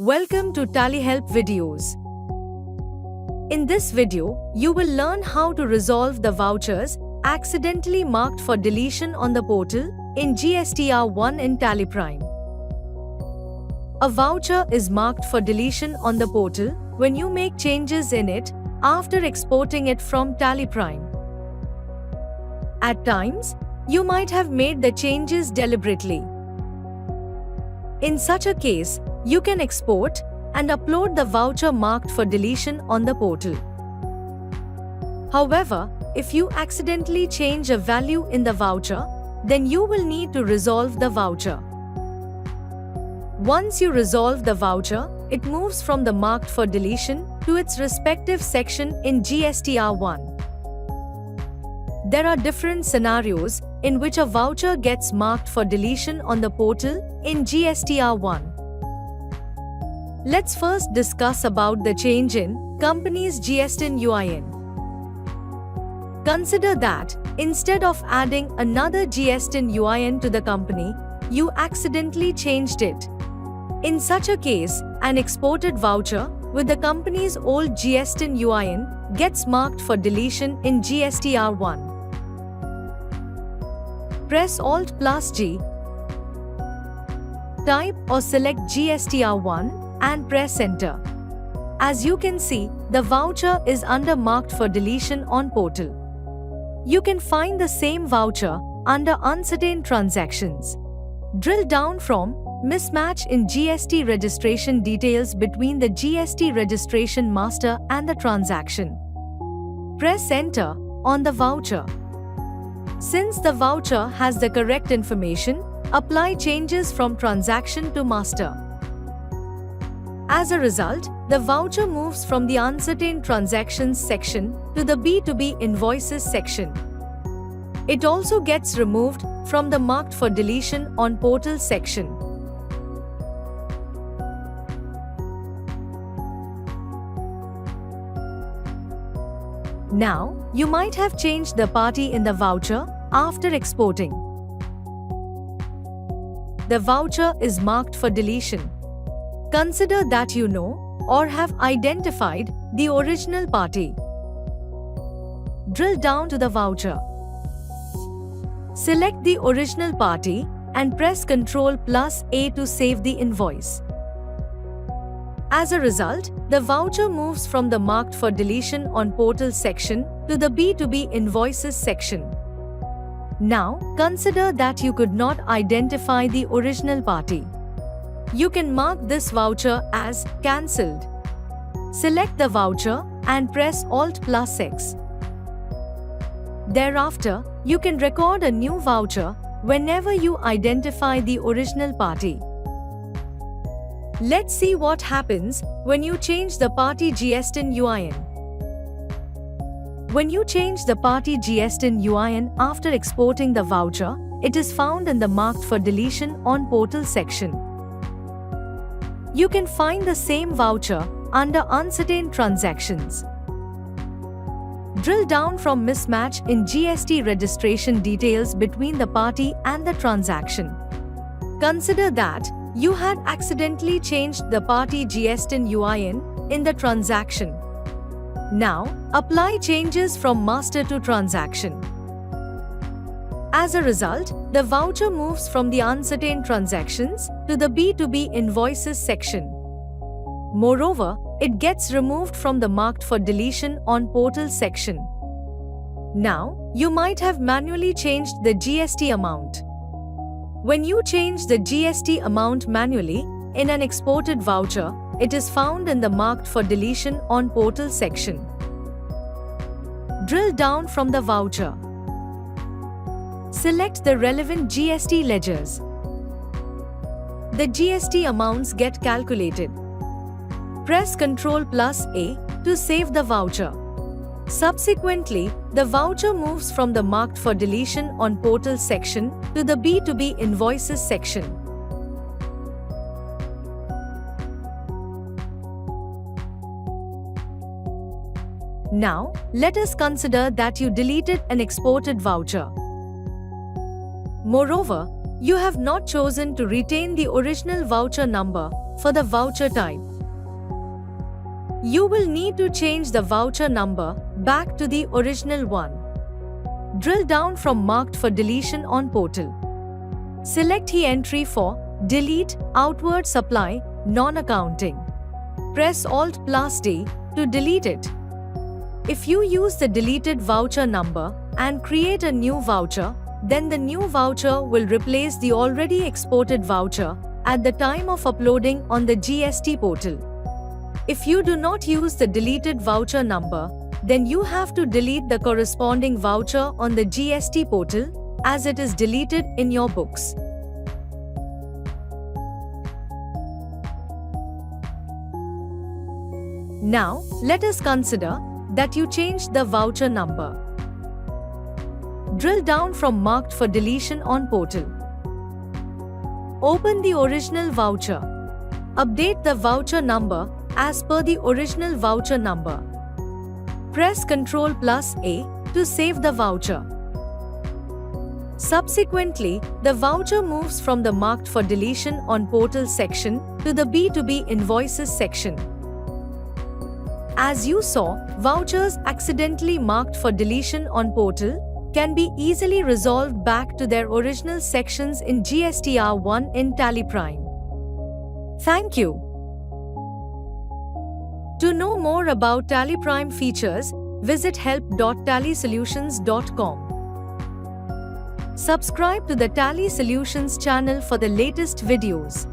Welcome to TallyHelp videos. In this video, you will learn how to resolve the vouchers accidentally marked for deletion on the portal in GSTR1 in TallyPrime. A voucher is marked for deletion on the portal when you make changes in it after exporting it from TallyPrime. At times, you might have made the changes deliberately. In such a case, you can export and upload the voucher marked for deletion on the portal. However, if you accidentally change a value in the voucher, then you will need to resolve the voucher. Once you resolve the voucher, it moves from the marked for deletion to its respective section in GSTR1. There are different scenarios in which a voucher gets marked for deletion on the portal in GSTR1. Let's first discuss about the change in company's GSTN UIN. Consider that instead of adding another GSTN UIN to the company, you accidentally changed it. In such a case, an exported voucher with the company's old GSTN UIN gets marked for deletion in GSTR1. Press Alt+G, type or select GSTR1 and press Enter. As you can see, the voucher is under marked for deletion on portal. You can find the same voucher under uncertain transactions. Drill down from mismatch in GST registration details between the GST registration master and the transaction. Press Enter on the voucher. Since the voucher has the correct information, apply changes from transaction to master. As a result, the voucher moves from the uncertain transactions section to the B2B invoices section. It also gets removed from the marked for deletion on portal section. Now, you might have changed the party in the voucher after exporting. The voucher is marked for deletion. Consider that you know or have identified the original party. Drill down to the voucher. Select the original party and press Ctrl+A to save the invoice. As a result, the voucher moves from the marked for deletion on portal section to the B2B invoices section. Now, consider that you could not identify the original party. You can mark this voucher as cancelled. Select the voucher and press Alt+X. Thereafter, you can record a new voucher whenever you identify the original party. Let's see what happens when you change the party GSTN UIN. When you change the party GSTN UIN after exporting the voucher, it is found in the marked for deletion on portal section. You can find the same voucher under uncertain transactions. Drill down from mismatch in GST registration details between the party and the transaction. Consider that you had accidentally changed the party GSTN UIN in the transaction. Now, apply changes from master to transaction. As a result, the voucher moves from the uncertain transactions to the B2B invoices section. Moreover, it gets removed from the marked for deletion on portal section. Now, you might have manually changed the GST amount. When you change the GST amount manually in an exported voucher, it is found in the marked for deletion on portal section. Drill down from the voucher. Select the relevant GST ledgers. The GST amounts get calculated. Press Ctrl+A to save the voucher. Subsequently, the voucher moves from the marked for deletion on portal section to the B2B invoices section. Now, let us consider that you deleted an exported voucher. Moreover, You have not chosen to retain the original voucher number for the voucher type. You will need to change the voucher number back to the original one. Drill down from Marked for Deletion on Portal. Select the entry for Delete Outward Supply Non-Accounting. Press Alt+D to delete it. If you use the deleted voucher number and create a new voucher, then the new voucher will replace the already exported voucher at the time of uploading on the GST portal. If you do not use the deleted voucher number, then you have to delete the corresponding voucher on the GST portal as it is deleted in your books. Now, let us consider that you changed the voucher number. Drill down from Marked for Deletion on Portal. Open the original voucher. Update the voucher number as per the original voucher number. Press Ctrl+A to save the voucher. Subsequently, the voucher moves from the Marked for Deletion on Portal section to the B2B Invoices section. As you saw, vouchers accidentally marked for deletion on portal can be easily resolved back to their original sections in GSTR1 in TallyPrime. Thank you. To know more about TallyPrime features, visit help.tallysolutions.com. Subscribe to the Tally Solutions channel for the latest videos.